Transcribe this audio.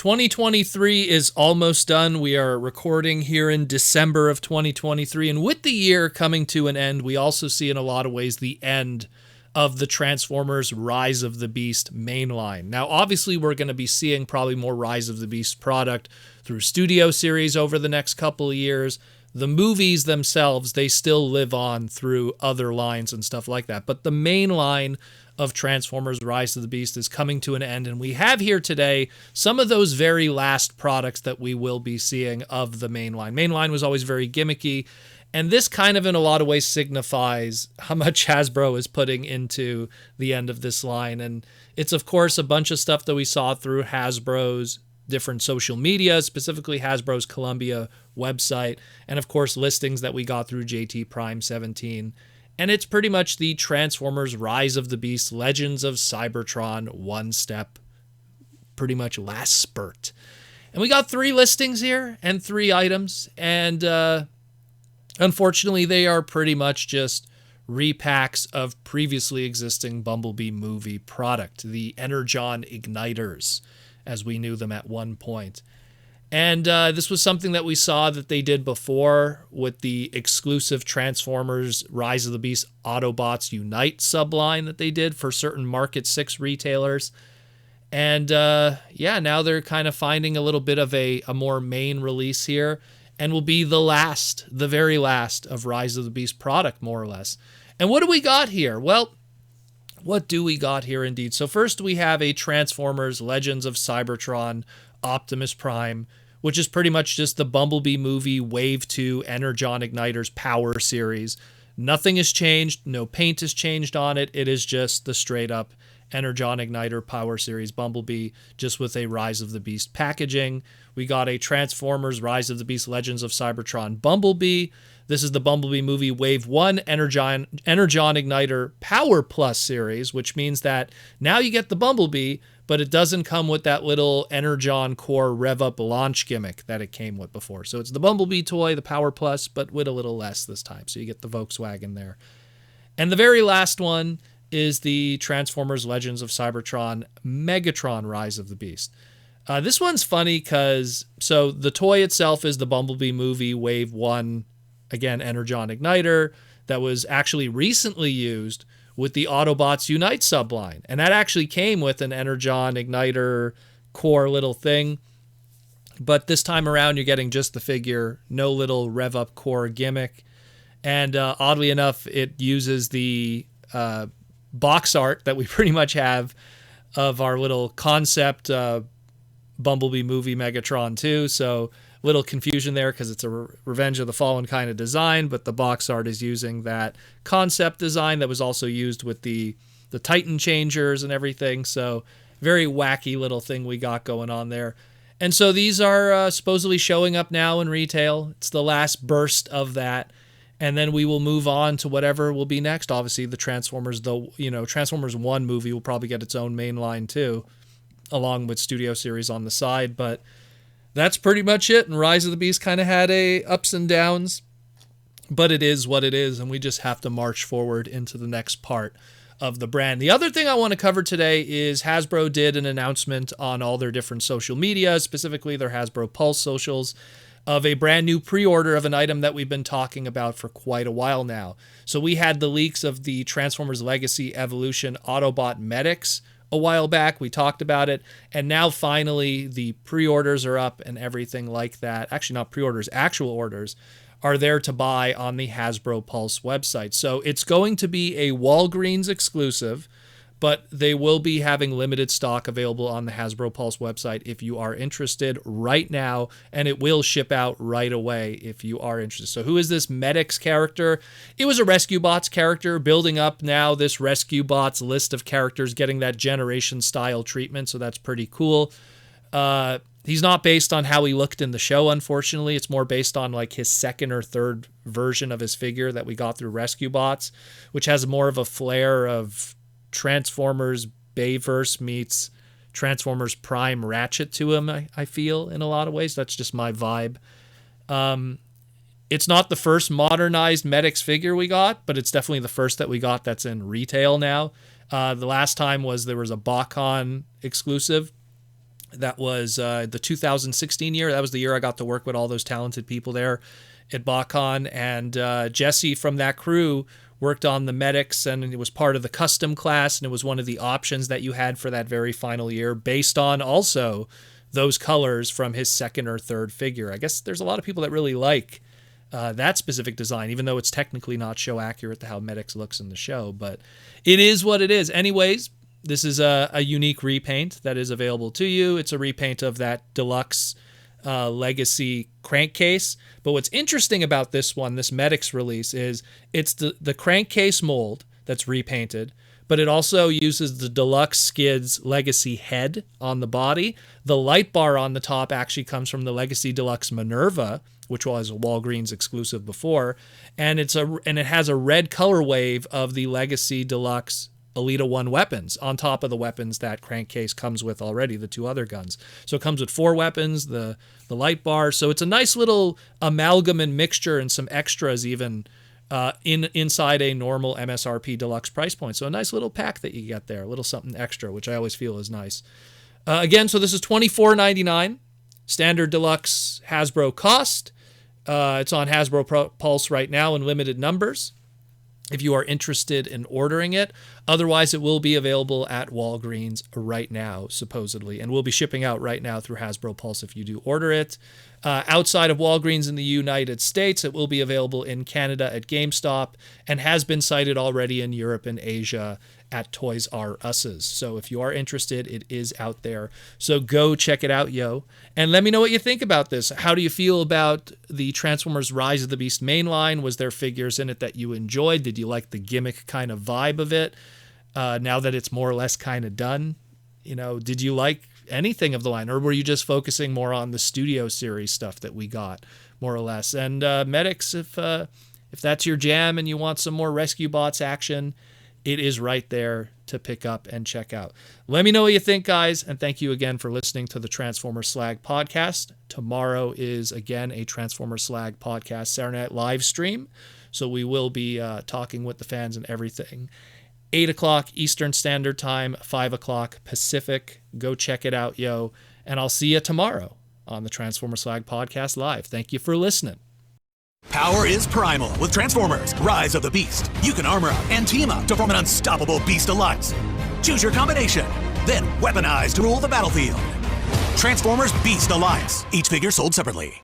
2023 is almost done. We are recording here in December of 2023. And with the year coming to an end, we also see in a lot of ways the end of the Transformers Rise of the Beast mainline. Now, obviously, we're going to be seeing probably more Rise of the Beast product through studio series over the next couple of years. The movies themselves, they still live on through other lines and stuff like that. But the main line of Transformers Rise of the Beast is coming to an end, and we have here today some of those very last products that we will be seeing of the mainline. Mainline was always very gimmicky, and this kind of in a lot of ways signifies how much Hasbro is putting into the end of this line. And it's of course a bunch of stuff that we saw through Hasbro's different social media, specifically Hasbro's Columbia website, and of course listings that we got through JT Prime 17. And it's pretty much the Transformers Rise of the Beast Legends of Cybertron one step, pretty much last spurt. And we got 3 listings here and 3 items. And unfortunately, they are pretty much just repacks of previously existing Bumblebee movie product, the Energon Igniters, as we knew them at one point. And this was something that we saw that they did before with the exclusive Transformers Rise of the Beast Autobots Unite subline that they did for certain Market 6 retailers. And now they're kind of finding a little bit of a more main release here, and will be the very last of Rise of the Beast product, more or less. And what do we got here? Well, what do we got here indeed? So first we have a Transformers Legends of Cybertron Optimus Prime, which is pretty much just the Bumblebee movie Wave 2 Energon Igniters Power Series. Nothing has changed. No paint has changed on it. It is just the straight up Energon Igniter Power Series Bumblebee, just with a Rise of the Beast packaging. We got a Transformers Rise of the Beast Legends of Cybertron Bumblebee. This is the Bumblebee movie Wave 1 Energon Igniter Power Plus series, which means that now you get the Bumblebee, but it doesn't come with that little Energon Core Rev-Up launch gimmick that it came with before. So it's the Bumblebee toy, the Power Plus, but with a little less this time. So you get the Volkswagen there. And the very last one is the Transformers Legends of Cybertron Megatron Rise of the Beast. This one's funny because, so the toy itself is the Bumblebee movie Wave 1, again, Energon Igniter, that was actually recently used with the Autobots Unite subline. And that actually came with an Energon Igniter core little thing. But this time around, you're getting just the figure, no little rev-up core gimmick. And oddly enough, it uses the box art that we pretty much have of our little concept Bumblebee movie Megatron 2. So little confusion there because it's a Revenge of the Fallen kind of design, but the box art is using that concept design that was also used with the Titan changers and everything. So very wacky little thing we got going on there. And so these are supposedly showing up now in retail. It's the last burst of that. And then we will move on to whatever will be next. Obviously, the Transformers, Transformers 1 movie will probably get its own main line too, along with studio series on the side. But that's pretty much it. And Rise of the Beast kind of had a ups and downs, but it is what it is. And we just have to march forward into the next part of the brand. The other thing I want to cover today is Hasbro did an announcement on all their different social media, specifically their Hasbro Pulse socials, of a brand new pre-order of an item that we've been talking about for quite a while now. So we had the leaks of the Transformers Legacy Evolution Autobot Medix a while back. We talked about it, and now finally the pre-orders are up and everything like that. Actually, not pre-orders, actual orders are there to buy on the Hasbro Pulse website. So it's going to be a Walgreens exclusive, but they will be having limited stock available on the Hasbro Pulse website if you are interested right now, and it will ship out right away if you are interested. So who is this Medix character? It was a Rescue Bots character, building up now this Rescue Bots list of characters, getting that generation-style treatment, so that's pretty cool. He's not based on how he looked in the show, unfortunately. It's more based on like his second or third version of his figure that we got through Rescue Bots, which has more of a flair of Transformers Bayverse meets Transformers Prime Ratchet to him, I feel, in a lot of ways. That's just my vibe. It's not the first modernized Medix figure we got, but it's definitely the first that we got that's in retail now. The last time there was a BotCon exclusive That was the 2016 year. That was the year I got to work with all those talented people there at BotCon. And Jesse from that crew worked on the Medix, and it was part of the custom class, and it was one of the options that you had for that very final year based on also those colors from his second or third figure. I guess there's a lot of people that really like that specific design, even though it's technically not show accurate to how Medix looks in the show, but it is what it is. Anyways, this is a unique repaint that is available to you. It's a repaint of that Deluxe Legacy crankcase. But what's interesting about this one, this Medix release, is it's the crankcase mold that's repainted, but it also uses the Deluxe Skids Legacy head on the body. The light bar on the top actually comes from the Legacy Deluxe Minerva, which was a Walgreens exclusive before, and it has a red color wave of the Legacy Deluxe Elita 1 weapons on top of the weapons that crankcase comes with already, the two other guns. So it comes with 4 weapons, the light bar. So it's a nice little amalgam and mixture and some extras even inside a normal MSRP Deluxe price point. So a nice little pack that you get there, a little something extra, which I always feel is nice. Again, so this is $24.99, standard Deluxe Hasbro cost. It's on Hasbro Pulse right now in limited numbers if you are interested in ordering it. Otherwise, it will be available at Walgreens right now, supposedly, and will be shipping out right now through Hasbro Pulse if you do order it. Outside of Walgreens in the United States, it will be available in Canada at GameStop and has been cited already in Europe and Asia at Toys R Us's. So if you are interested, it is out there. So go check it out, yo. And let me know what you think about this. How do you feel about the Transformers Rise of the Beast mainline? Was there figures in it that you enjoyed? Did you like the gimmick kind of vibe of it? Now that it's more or less kind of done, did you like anything of the line, or were you just focusing more on the Studio Series stuff that we got, more or less? And Medix, if that's your jam and you want some more Rescue Bots action, it is right there to pick up and check out. Let me know what you think, guys, and thank you again for listening to the Transformer Slag podcast. Tomorrow is, again, a Transformer Slag podcast Saturday Night live stream, so we will be talking with the fans and everything. 8 o'clock Eastern Standard Time, 5 o'clock Pacific. Go check it out, yo, and I'll see you tomorrow on the Transformer Slag podcast live. Thank you for listening. Power is primal with Transformers Rise of the Beast. You can armor up and team up to form an unstoppable Beast Alliance. Choose your combination, then weaponize to rule the battlefield. Transformers Beast Alliance. Each figure sold separately.